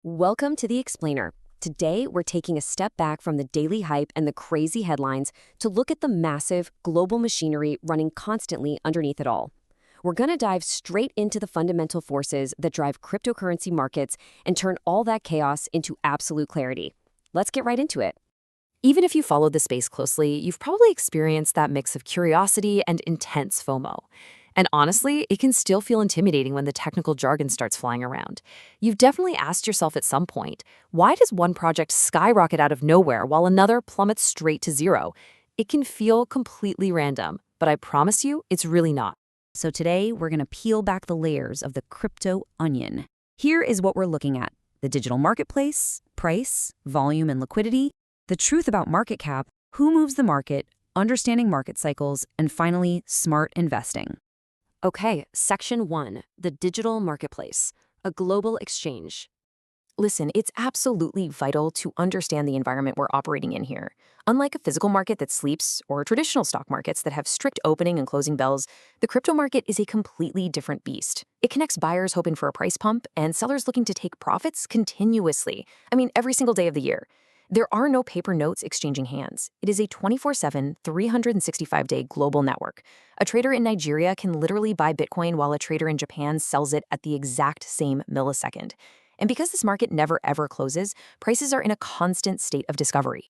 Welcome to The Explainer. Today, we're taking a step back from the daily hype and the crazy headlines to look at the massive, global machinery running constantly underneath it all. We're going to dive straight into the fundamental forces that drive cryptocurrency markets and turn all that chaos into absolute clarity. Let's get right into it. Even if you followed the space closely, you've probably experienced that mix of curiosity and intense FOMO. And honestly, it can still feel intimidating when the technical jargon starts flying around. You've definitely asked yourself at some point, why does one project skyrocket out of nowhere while another plummets straight to zero? It can feel completely random, but I promise you, it's really not. So today, we're going to peel back the layers of the crypto onion. Here is what we're looking at: the digital marketplace, price, volume, and liquidity, the truth about market cap, who moves the market, understanding market cycles, and finally, smart investing. Okay, Section 1, the digital marketplace, a global exchange. Listen, it's absolutely vital to understand the environment we're operating in here. Unlike a physical market that sleeps or traditional stock markets that have strict opening and closing bells, the crypto market is a completely different beast. It connects buyers hoping for a price pump and sellers looking to take profits continuously. Every single day of the year. There are no paper notes exchanging hands. It is a 24/7, 365-day global network. A trader in Nigeria can literally buy Bitcoin while a trader in Japan sells it at the exact same millisecond. And because this market never ever closes, prices are in a constant state of discovery.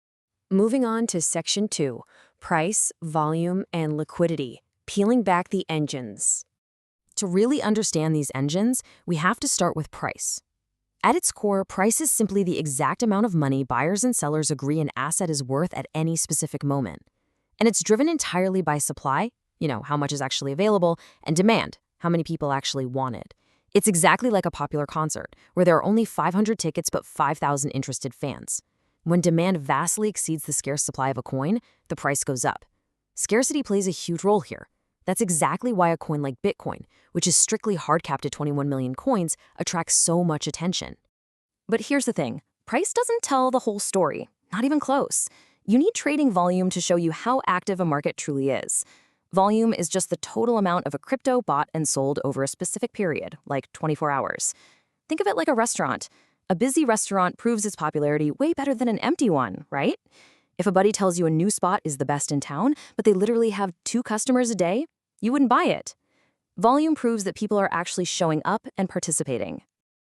Moving on to Section 2, price, volume, and liquidity, peeling back the engines. To really understand these engines, we have to start with price. At its core, price is simply the exact amount of money buyers and sellers agree an asset is worth at any specific moment. And it's driven entirely by supply, how much is actually available, and demand, how many people actually want it. It's exactly like a popular concert, where there are only 500 tickets but 5,000 interested fans. When demand vastly exceeds the scarce supply of a coin, the price goes up. Scarcity plays a huge role here. That's exactly why a coin like Bitcoin, which is strictly hard-capped at 21 million coins, attracts so much attention. But here's the thing, price doesn't tell the whole story, not even close. You need trading volume to show you how active a market truly is. Volume is just the total amount of a crypto bought and sold over a specific period, like 24 hours. Think of it like a restaurant. A busy restaurant proves its popularity way better than an empty one, right? If a buddy tells you a new spot is the best in town, but they literally have 2 customers a day, you wouldn't buy it. Volume proves that people are actually showing up and participating.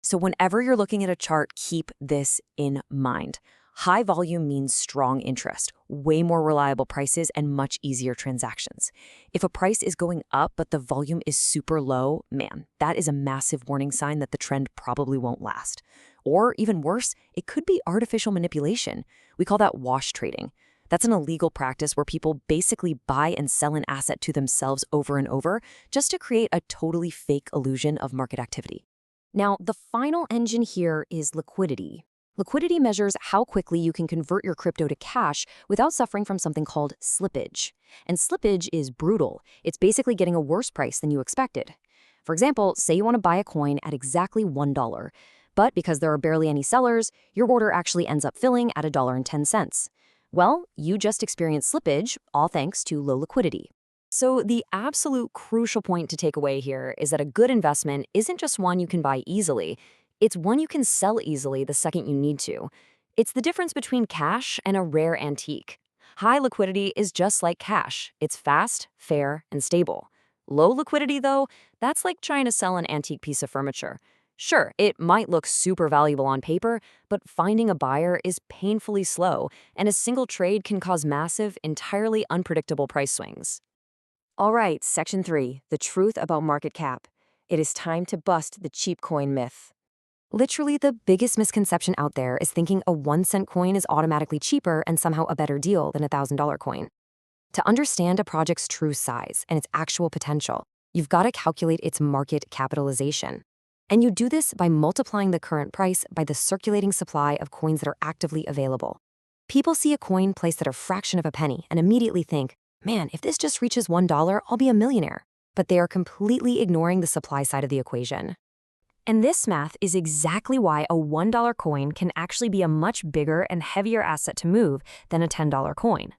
So whenever you're looking at a chart, keep this in mind. High volume means strong interest, way more reliable prices, and much easier transactions. If a price is going up but the volume is super low, man, that is a massive warning sign that the trend probably won't last. Or even worse, it could be artificial manipulation. We call that wash trading. That's an illegal practice where people basically buy and sell an asset to themselves over and over just to create a totally fake illusion of market activity. Now, the final engine here is liquidity. Liquidity measures how quickly you can convert your crypto to cash without suffering from something called slippage. And slippage is brutal. It's basically getting a worse price than you expected. For example, say you want to buy a coin at exactly $1, but because there are barely any sellers, your order actually ends up filling at $1.10. Well, you just experienced slippage, all thanks to low liquidity. So the absolute crucial point to take away here is that a good investment isn't just one you can buy easily, it's one you can sell easily the second you need to. It's the difference between cash and a rare antique. High liquidity is just like cash. It's fast, fair, and stable. Low liquidity, though, that's like trying to sell an antique piece of furniture. Sure, it might look super valuable on paper, but finding a buyer is painfully slow, and a single trade can cause massive, entirely unpredictable price swings. All right, Section 3, the truth about market cap. It is time to bust the cheap coin myth. Literally, the biggest misconception out there is thinking a 1-cent coin is automatically cheaper and somehow a better deal than a $1,000 coin. To understand a project's true size and its actual potential, you've got to calculate its market capitalization. And you do this by multiplying the current price by the circulating supply of coins that are actively available. People see a coin priced at a fraction of a penny and immediately think, man, if this just reaches $1, I'll be a millionaire. But they are completely ignoring the supply side of the equation. And this math is exactly why a $1 coin can actually be a much bigger and heavier asset to move than a $10 coin.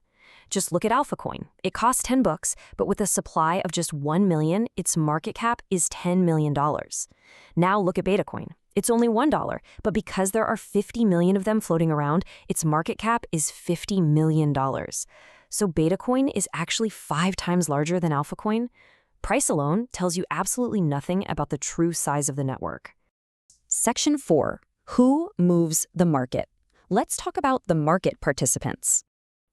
Just look at Alpha Coin. It costs $10, but with a supply of just 1 million, its market cap is $10 million. Now look at Beta Coin. It's only $1, but because there are 50 million of them floating around, its market cap is $50 million. So Beta Coin is actually 5 times larger than Alpha Coin. Price alone tells you absolutely nothing about the true size of the network. Section 4. Who moves the market? Let's talk about the market participants.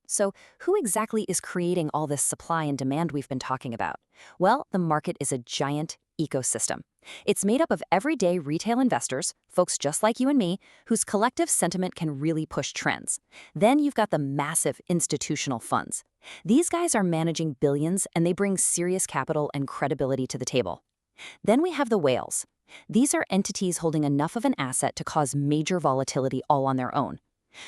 So, who exactly is creating all this supply and demand we've been talking about? Well, the market is a giant ecosystem. It's made up of everyday retail investors, folks just like you and me, whose collective sentiment can really push trends. Then you've got the massive institutional funds. These guys are managing billions, and they bring serious capital and credibility to the table. Then we have the whales. These are entities holding enough of an asset to cause major volatility all on their own.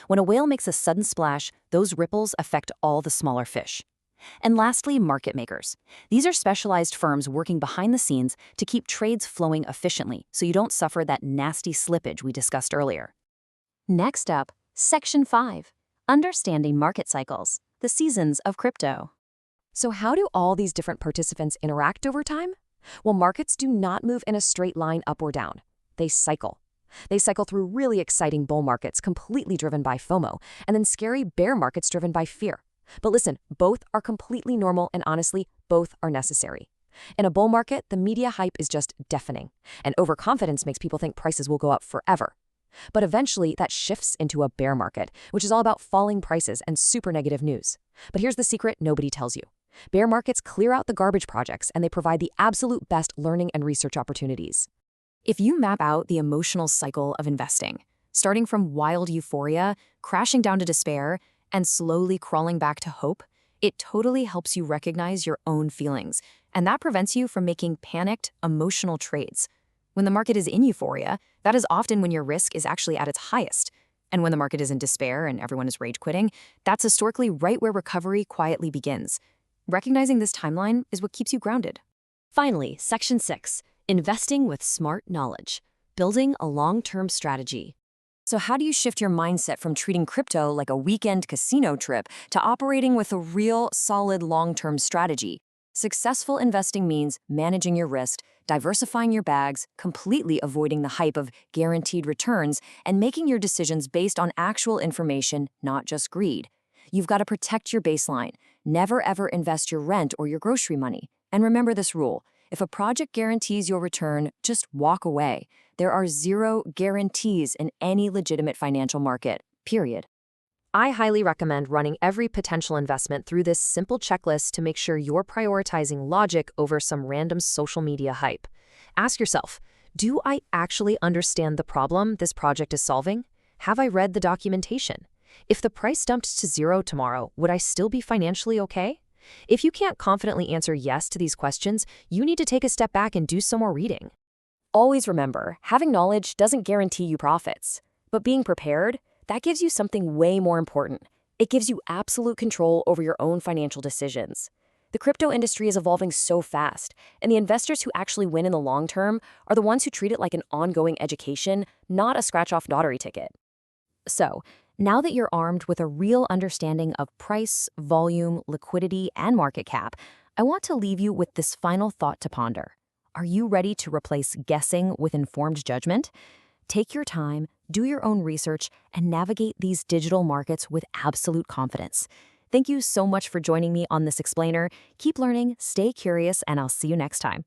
When a whale makes a sudden splash, those ripples affect all the smaller fish. And lastly, market makers. These are specialized firms working behind the scenes to keep trades flowing efficiently so you don't suffer that nasty slippage we discussed earlier. Next up, Section 5. Understanding market cycles, the seasons of crypto. So how do all these different participants interact over time? Well, markets do not move in a straight line up or down. They cycle. They cycle through really exciting bull markets completely driven by FOMO, and then scary bear markets driven by fear. But listen, both are completely normal, and honestly, both are necessary. In a bull market, the media hype is just deafening, and overconfidence makes people think prices will go up forever. But eventually, that shifts into a bear market, which is all about falling prices and super negative news. But here's the secret nobody tells you. Bear markets clear out the garbage projects, and they provide the absolute best learning and research opportunities. If you map out the emotional cycle of investing, starting from wild euphoria, crashing down to despair, and slowly crawling back to hope, it totally helps you recognize your own feelings, and that prevents you from making panicked, emotional trades. When the market is in euphoria, that is often when your risk is actually at its highest. And when the market is in despair and everyone is rage quitting, that's historically right where recovery quietly begins. Recognizing this timeline is what keeps you grounded. Finally, Section 6. Investing with smart knowledge, building a long-term strategy. So how do you shift your mindset from treating crypto like a weekend casino trip to operating with a real, solid long-term strategy? Successful investing means managing your risk, diversifying your bags, completely avoiding the hype of guaranteed returns, and making your decisions based on actual information, not just greed. You've got to protect your baseline. Never ever invest your rent or your grocery money. And remember this rule. If a project guarantees your return, just walk away. There are 0 guarantees in any legitimate financial market, period. I highly recommend running every potential investment through this simple checklist to make sure you're prioritizing logic over some random social media hype. Ask yourself, do I actually understand the problem this project is solving? Have I read the documentation? If the price dumped to 0 tomorrow, would I still be financially okay? If you can't confidently answer yes to these questions, you need to take a step back and do some more reading. Always remember, having knowledge doesn't guarantee you profits. But being prepared, that gives you something way more important. It gives you absolute control over your own financial decisions. The crypto industry is evolving so fast, and the investors who actually win in the long term are the ones who treat it like an ongoing education, not a scratch-off lottery ticket. So, now that you're armed with a real understanding of price, volume, liquidity, and market cap, I want to leave you with this final thought to ponder. Are you ready to replace guessing with informed judgment? Take your time, do your own research, and navigate these digital markets with absolute confidence. Thank you so much for joining me on this explainer. Keep learning, stay curious, and I'll see you next time.